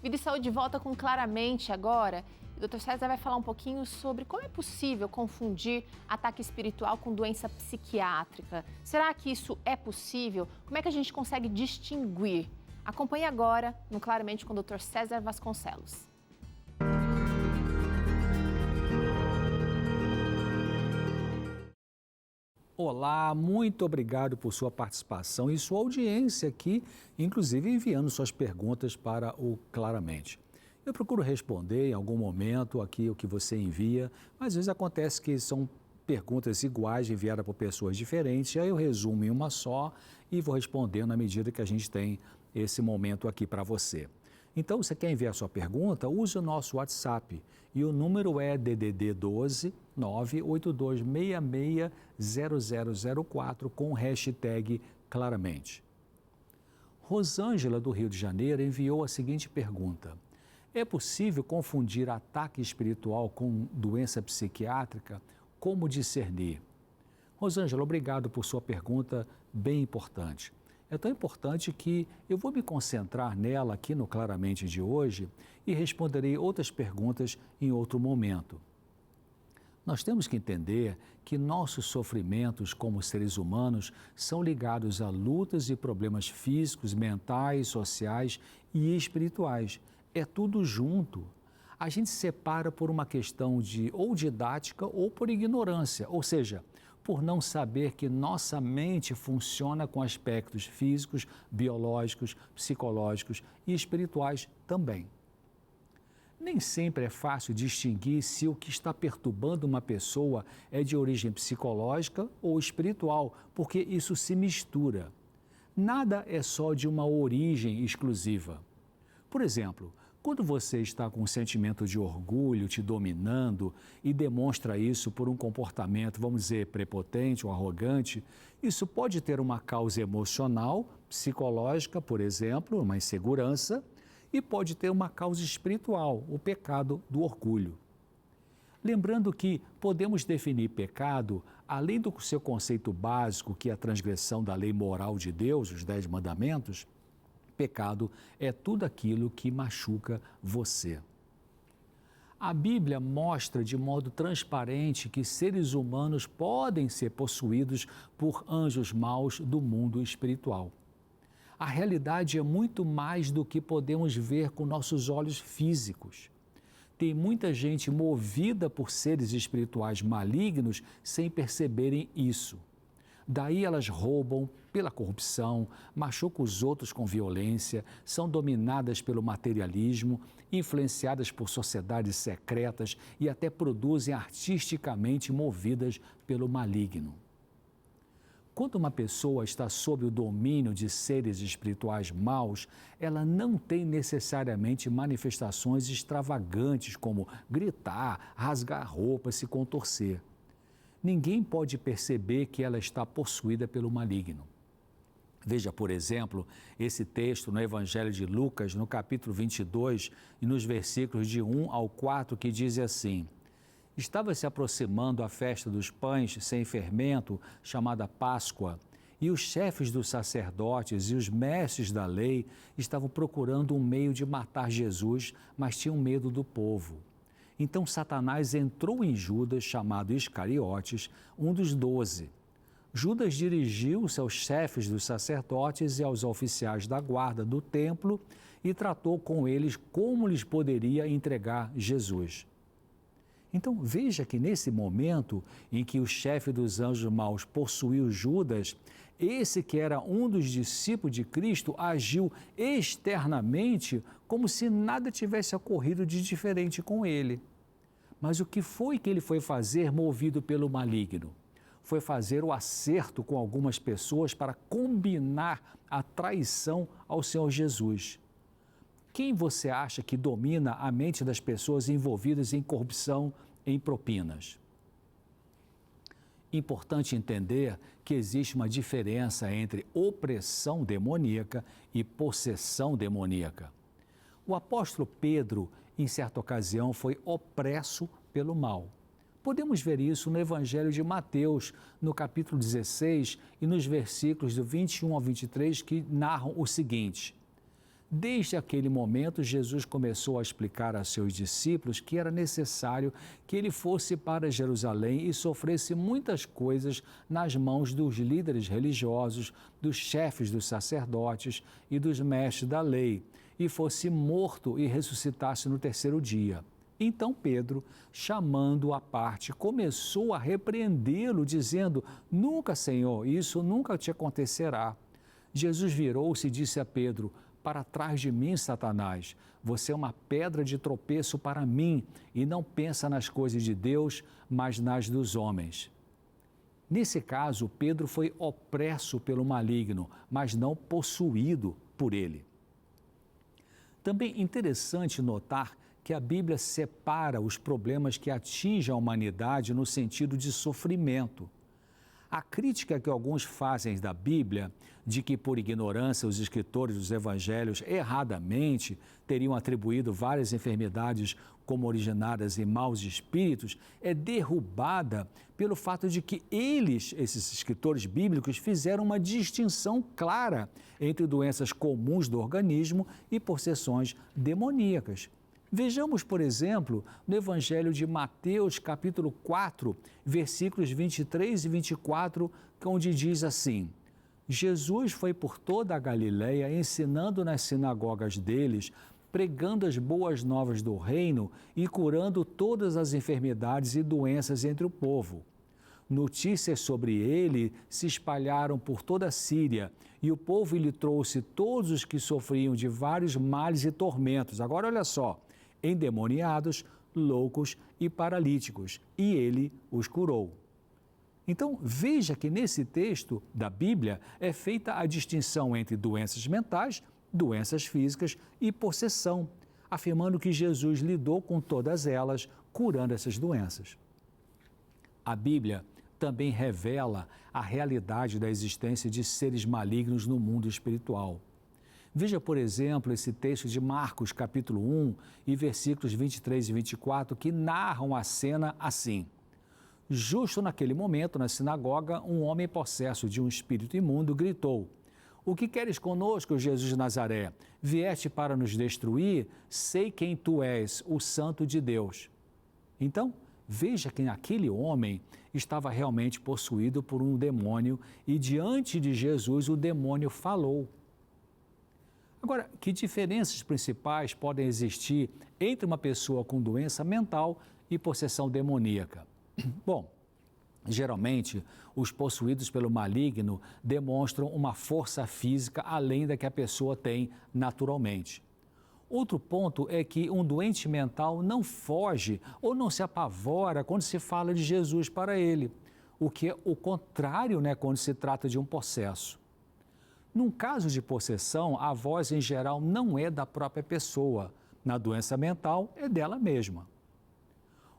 Vida e Saúde volta com Claramente agora. O Dr. César vai falar um pouquinho sobre como é possível confundir ataque espiritual com doença psiquiátrica. Será que isso é possível? Como é que a gente consegue distinguir? Acompanhe agora no Claramente com o Dr. César Vasconcelos. Olá, muito obrigado por sua participação e sua audiência aqui, inclusive enviando suas perguntas para o Claramente. Eu procuro responder em algum momento aqui o que você envia, mas às vezes acontece que são perguntas iguais enviadas por pessoas diferentes, aí eu resumo em uma só e vou respondendo na medida que a gente tem esse momento aqui para você. Então, você quer enviar sua pergunta? Use o nosso WhatsApp e o número é DDD 12 982660004 com o hashtag Claramente. Rosângela, do Rio de Janeiro, enviou a seguinte pergunta: é possível confundir ataque espiritual com doença psiquiátrica? Como discernir? Rosângela, obrigado por sua pergunta bem importante. É tão importante que eu vou me concentrar nela aqui no Claramente de hoje e responderei outras perguntas em outro momento. Nós temos que entender que nossos sofrimentos como seres humanos são ligados a lutas e problemas físicos, mentais, sociais e espirituais. É tudo junto. A gente separa por uma questão de ou didática ou por ignorância, ou seja, por não saber que nossa mente funciona com aspectos físicos, biológicos, psicológicos e espirituais também. Nem sempre é fácil distinguir se o que está perturbando uma pessoa é de origem psicológica ou espiritual, porque isso se mistura. Nada é só de uma origem exclusiva. Por exemplo, quando você está com um sentimento de orgulho te dominando e demonstra isso por um comportamento, vamos dizer, prepotente ou arrogante, isso pode ter uma causa emocional, psicológica, por exemplo, uma insegurança, e pode ter uma causa espiritual, o pecado do orgulho. Lembrando que podemos definir pecado, além do seu conceito básico, que é a transgressão da lei moral de Deus, os 10 mandamentos, pecado é tudo aquilo que machuca você. A Bíblia mostra de modo transparente que seres humanos podem ser possuídos por anjos maus do mundo espiritual. A realidade é muito mais do que podemos ver com nossos olhos físicos. Tem muita gente movida por seres espirituais malignos sem perceberem isso. Daí elas roubam pela corrupção, machucam os outros com violência, são dominadas pelo materialismo, influenciadas por sociedades secretas e até produzem artisticamente movidas pelo maligno. Quando uma pessoa está sob o domínio de seres espirituais maus, ela não tem necessariamente manifestações extravagantes como gritar, rasgar roupa, se contorcer. Ninguém pode perceber que ela está possuída pelo maligno. Veja, por exemplo, esse texto no Evangelho de Lucas, no capítulo 22, e nos versículos de 1 ao 4, que diz assim: estava se aproximando a festa dos pães sem fermento, chamada Páscoa, e os chefes dos sacerdotes e os mestres da lei estavam procurando um meio de matar Jesus, mas tinham medo do povo. Então Satanás entrou em Judas, chamado Iscariotes, um dos 12. Judas dirigiu-se aos chefes dos sacerdotes e aos oficiais da guarda do templo e tratou com eles como lhes poderia entregar Jesus. Então veja que nesse momento em que o chefe dos anjos maus possuiu Judas, esse que era um dos discípulos de Cristo agiu externamente como se nada tivesse ocorrido de diferente com ele. Mas o que foi que ele foi fazer movido pelo maligno? Foi fazer o acerto com algumas pessoas para combinar a traição ao Senhor Jesus. Quem você acha que domina a mente das pessoas envolvidas em corrupção, em propinas? Importante entender que existe uma diferença entre opressão demoníaca e possessão demoníaca. O apóstolo Pedro, em certa ocasião, foi opresso pelo mal. Podemos ver isso no Evangelho de Mateus, no capítulo 16 e nos versículos do 21 ao 23, que narram o seguinte: Desde aquele momento, Jesus começou a explicar a seus discípulos que era necessário que ele fosse para Jerusalém e sofresse muitas coisas nas mãos dos líderes religiosos, dos chefes dos sacerdotes e dos mestres da lei, e fosse morto e ressuscitasse no terceiro dia. Então Pedro, chamando-o à parte, começou a repreendê-lo, dizendo: Nunca, Senhor, isso nunca te acontecerá. Jesus virou-se e disse a Pedro: Para trás de mim, Satanás, você é uma pedra de tropeço para mim e não pensa nas coisas de Deus, mas nas dos homens. Nesse caso, Pedro foi opresso pelo maligno, mas não possuído por ele. Também interessante notar que a Bíblia separa os problemas que atingem a humanidade no sentido de sofrimento. A crítica que alguns fazem da Bíblia, de que por ignorância os escritores dos evangelhos erradamente teriam atribuído várias enfermidades como originadas em maus espíritos, é derrubada pelo fato de que eles, esses escritores bíblicos, fizeram uma distinção clara entre doenças comuns do organismo e possessões demoníacas. Vejamos, por exemplo, no Evangelho de Mateus, capítulo 4, versículos 23 e 24, onde diz assim: Jesus foi por toda a Galileia, ensinando nas sinagogas deles, pregando as boas novas do reino e curando todas as enfermidades e doenças entre o povo. Notícias sobre ele se espalharam por toda a Síria, e o povo lhe trouxe todos os que sofriam de vários males e tormentos. Agora, olha só: endemoniados, loucos e paralíticos, e ele os curou. Então, veja que nesse texto da Bíblia é feita a distinção entre doenças mentais, doenças físicas e possessão, afirmando que Jesus lidou com todas elas, curando essas doenças. A Bíblia também revela a realidade da existência de seres malignos no mundo espiritual. Veja, por exemplo, esse texto de Marcos, capítulo 1, e versículos 23 e 24, que narram a cena assim: Justo naquele momento, na sinagoga, um homem possesso de um espírito imundo gritou: O que queres conosco, Jesus de Nazaré? Vieste para nos destruir? Sei quem tu és, o Santo de Deus. Então, veja que aquele homem estava realmente possuído por um demônio e diante de Jesus o demônio falou. Agora, que diferenças principais podem existir entre uma pessoa com doença mental e possessão demoníaca? Bom, geralmente, os possuídos pelo maligno demonstram uma força física além da que a pessoa tem naturalmente. Outro ponto é que um doente mental não foge ou não se apavora quando se fala de Jesus para ele, o que é o contrário, quando se trata de um possesso. Num caso de possessão, a voz em geral não é da própria pessoa. Na doença mental, é dela mesma.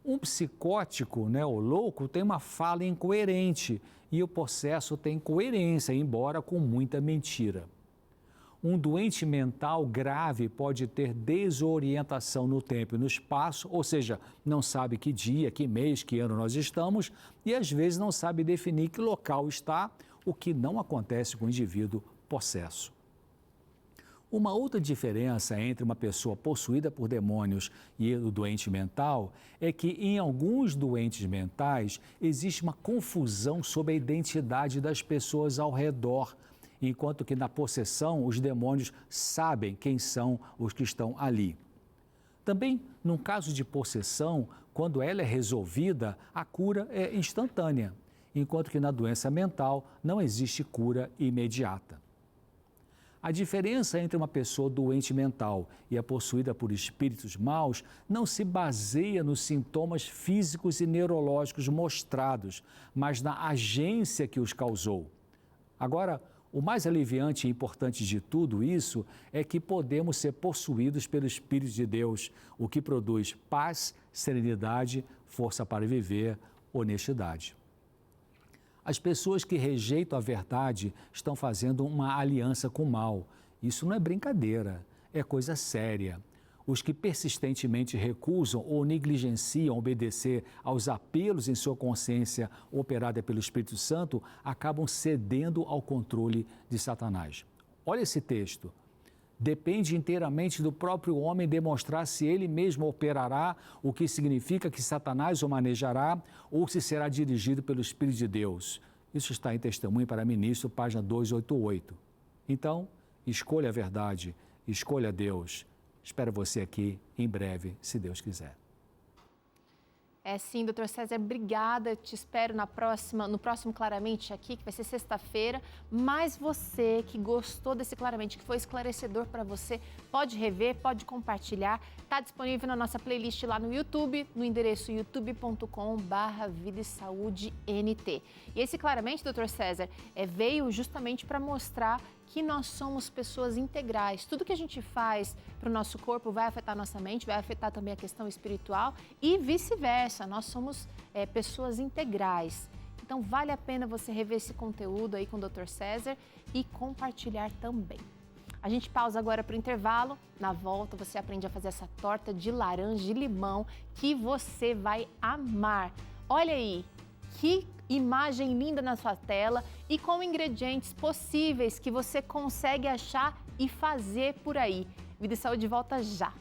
Um psicótico, o louco, tem uma fala incoerente e o possesso tem coerência, embora com muita mentira. Um doente mental grave pode ter desorientação no tempo e no espaço, ou seja, não sabe que dia, que mês, que ano nós estamos e às vezes não sabe definir que local está, o que não acontece com o indivíduo possesso. Uma outra diferença entre uma pessoa possuída por demônios e o doente mental é que em alguns doentes mentais existe uma confusão sobre a identidade das pessoas ao redor, enquanto que na possessão os demônios sabem quem são os que estão ali. Também, num caso de possessão, quando ela é resolvida, a cura é instantânea, enquanto que na doença mental não existe cura imediata. A diferença entre uma pessoa doente mental e a possuída por espíritos maus não se baseia nos sintomas físicos e neurológicos mostrados, mas na agência que os causou. Agora, o mais aliviante e importante de tudo isso é que podemos ser possuídos pelo Espírito de Deus, o que produz paz, serenidade, força para viver, honestidade. As pessoas que rejeitam a verdade estão fazendo uma aliança com o mal. Isso não é brincadeira, é coisa séria. Os que persistentemente recusam ou negligenciam obedecer aos apelos em sua consciência operada pelo Espírito Santo acabam cedendo ao controle de Satanás. Olha esse texto. Depende inteiramente do próprio homem demonstrar se ele mesmo operará, o que significa que Satanás o manejará ou se será dirigido pelo Espírito de Deus. Isso está em Testemunho para Ministro, página 288. Então, escolha a verdade, escolha Deus. Espero você aqui em breve, se Deus quiser. É sim, doutor César, obrigada. Te espero no próximo Claramente aqui, que vai ser sexta-feira. Mas você que gostou desse Claramente, que foi esclarecedor para você, pode rever, pode compartilhar. Está disponível na nossa playlist lá no YouTube, no endereço youtube.com/Vida e Saúde NT. E esse Claramente, doutor César, veio justamente para mostrar que nós somos pessoas integrais. Tudo que a gente faz para o nosso corpo vai afetar a nossa mente, vai afetar também a questão espiritual e vice-versa. Nós somos pessoas integrais. Então, vale a pena você rever esse conteúdo aí com o Dr. César e compartilhar também. A gente pausa agora para o intervalo. Na volta, você aprende a fazer essa torta de laranja e limão que você vai amar. Olha aí, que imagem linda na sua tela e com ingredientes possíveis que você consegue achar e fazer por aí. Vida e Saúde volta já.